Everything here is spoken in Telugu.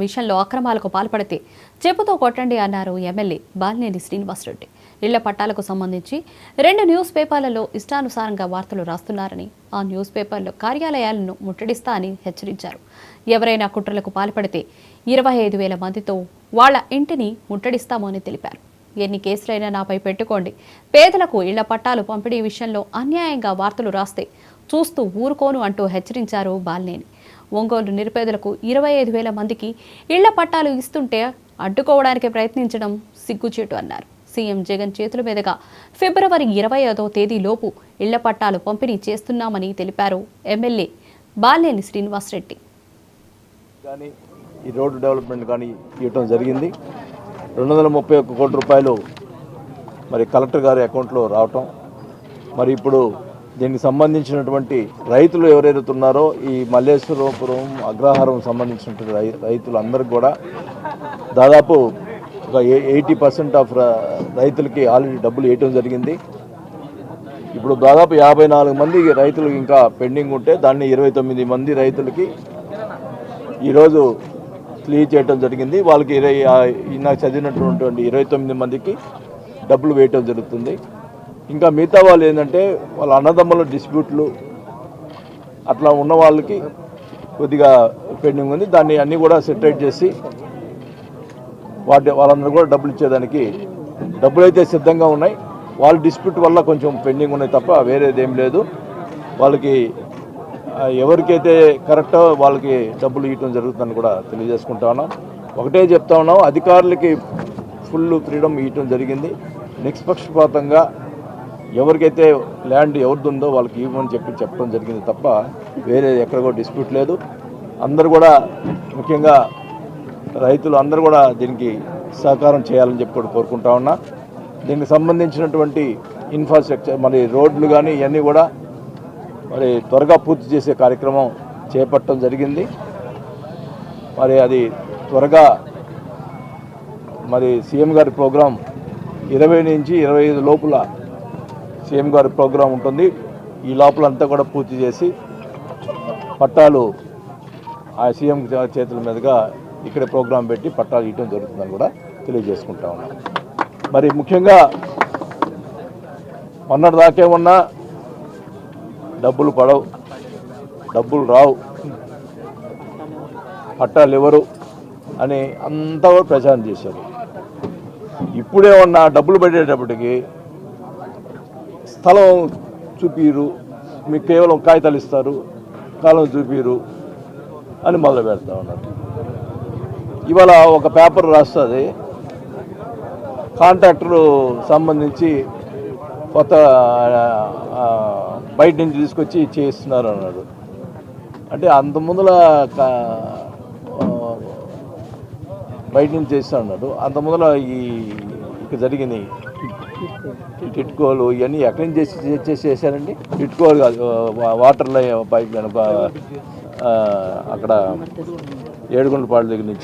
విషయంలో అక్రమాలకు పాల్పడితే చెప్పుతో కొట్టండి అన్నారు ఎమ్మెల్యే బాలినేని శ్రీనివాసరెడ్డి. ఇళ్ల పట్టాలకు సంబంధించి 2 న్యూస్ పేపర్లలో ఇష్టానుసారంగా వార్తలు రాస్తున్నారని, ఆ న్యూస్ పేపర్ల కార్యాలయాలను ముట్టడిస్తా అని హెచ్చరించారు. ఎవరైనా కుట్రలకు పాల్పడితే 25,000 మందితో వాళ్ల ఇంటిని ముట్టడిస్తామని తెలిపారు. ఎన్ని కేసులైనా నాపై పెట్టుకోండి, పేదలకు ఇళ్ల పట్టాలు పంపిణీ విషయంలో అన్యాయంగా వార్తలు రాస్తే చూస్తూ ఊరుకోను అంటూ హెచ్చరించారు బాలినేని. ఒంగోలు నిరుపేదలకు 25,000 మందికి ఇళ్ల పట్టాలు ఇస్తుంటే అడ్డుకోవడానికి ప్రయత్నించడం సిగ్గుచేటు అన్నారు. సీఎం జగన్ చేతుల మీదుగా ఫిబ్రవరి 25వ తేదీలోపు ఇళ్ల పట్టాలు పంపిణీ చేస్తున్నామని తెలిపారు ఎమ్మెల్యే బాలినేని శ్రీనివాసరెడ్డి. ఈ రోడ్డు డెవలప్మెంట్ కానీ ఇవ్వడం జరిగింది. 231 కోట్ల రూపాయలు మరి కలెక్టర్ గారి అకౌంట్లో రావటం, మరి ఇప్పుడు దీనికి సంబంధించినటువంటి రైతులు ఎవరైతే ఉన్నారో ఈ మల్లేశ్వరపురం అగ్రహారం సంబంధించినటువంటి రైతులు అందరికి కూడా దాదాపు ఒక 80% ఆఫ్ రైతులకి ఆల్రెడీ డబ్బులు వేయటం జరిగింది. ఇప్పుడు దాదాపు 54 మంది రైతులు ఇంకా పెండింగ్ ఉంటే దాన్ని 29 మంది రైతులకి ఈరోజు క్లియర్ చేయడం జరిగింది. వాళ్ళకి నాకు చదివినటువంటి 29 మందికి డబ్బులు వేయటం జరుగుతుంది. ఇంకా మిగతా వాళ్ళు ఏంటంటే వాళ్ళ అన్నదమ్ముల డిస్ప్యూట్లు అట్లా ఉన్న వాళ్ళకి కొద్దిగా పెండింగ్ ఉంది. దాన్ని అన్నీ కూడా సెటిల్ చేసి వాళ్ళందరూ కూడా డబ్బులు ఇచ్చేదానికి డబ్బులు అయితే సిద్ధంగా ఉన్నాయి. వాళ్ళ డిస్ప్యూట్ వల్ల కొంచెం పెండింగ్ ఉన్నాయి తప్ప వేరేదేం లేదు. వాళ్ళకి ఎవరికైతే కరెక్టో వాళ్ళకి డబ్బులు ఇవ్వడం జరుగుతుందని కూడా తెలియజేసుకుంటా ఉన్నాం. ఒకటే చెప్తా ఉన్నాం, అధికారులకి ఫుల్ ఫ్రీడమ్ ఇవ్వడం జరిగింది. నిష్పక్షపాతంగా ఎవరికైతే ల్యాండ్ ఎవరిదుందో వాళ్ళకి ఇవ్వమని చెప్పడం జరిగింది తప్ప వేరే ఎక్కడ కూడా డిస్ప్యూట్ లేదు. అందరూ కూడా ముఖ్యంగా రైతులు అందరూ కూడా దీనికి సహకారం చేయాలని చెప్పి కూడా కోరుకుంటా ఉన్నా. దీనికి సంబంధించినటువంటి ఇన్ఫ్రాస్ట్రక్చర్ మరి రోడ్లు కానీ ఇవన్నీ కూడా మరి త్వరగా పూర్తి చేసే కార్యక్రమం చేపట్టడం జరిగింది. మరి అది త్వరగా మరి సీఎం గారి ప్రోగ్రాం 20 నుంచి 25 లోపల సీఎం గారి ప్రోగ్రాం ఉంటుంది. ఈ లోపల అంతా కూడా పూర్తి చేసి పట్టాలు ఆ సీఎం చేతుల మీదుగా ఇక్కడ ప్రోగ్రాం పెట్టి పట్టాలు ఇవ్వడం జరుగుతుందని కూడా తెలియజేసుకుంటా ఉన్నాం. మరి ముఖ్యంగా మొన్నటిదాకే ఉన్న డబ్బులు పడవు, డబ్బులు రావు, పట్టాలు ఎవరు అని అంతా కూడా ప్రచారం చేశారు. ఇప్పుడే ఉన్న డబ్బులు పడేటప్పటికి స్థలం చూపిరు, మీకు కేవలం కాగితాలు ఇస్తారు, స్థలం చూపిరు అని మొదలు పెడతా ఉన్నారు. ఇవాళ ఒక పేపర్ రాస్తుంది, కాంట్రాక్టర్ సంబంధించి కొత్త బయట నుంచి తీసుకొచ్చి చేస్తున్నారు అన్నాడు. అంటే అంత ముందుల బయట నుంచి చేస్తా ఉన్నాడు. అంత ముందుల ఇక జరిగిన టిట్కోలు ఇవన్నీ ఎక్కడి నుంచి చేశారండి? టిట్కోలు కాదు, వాటర్ లైన్ పైప్ లైన్ అక్కడ ఏడుగుంటపాడు దగ్గర నుంచి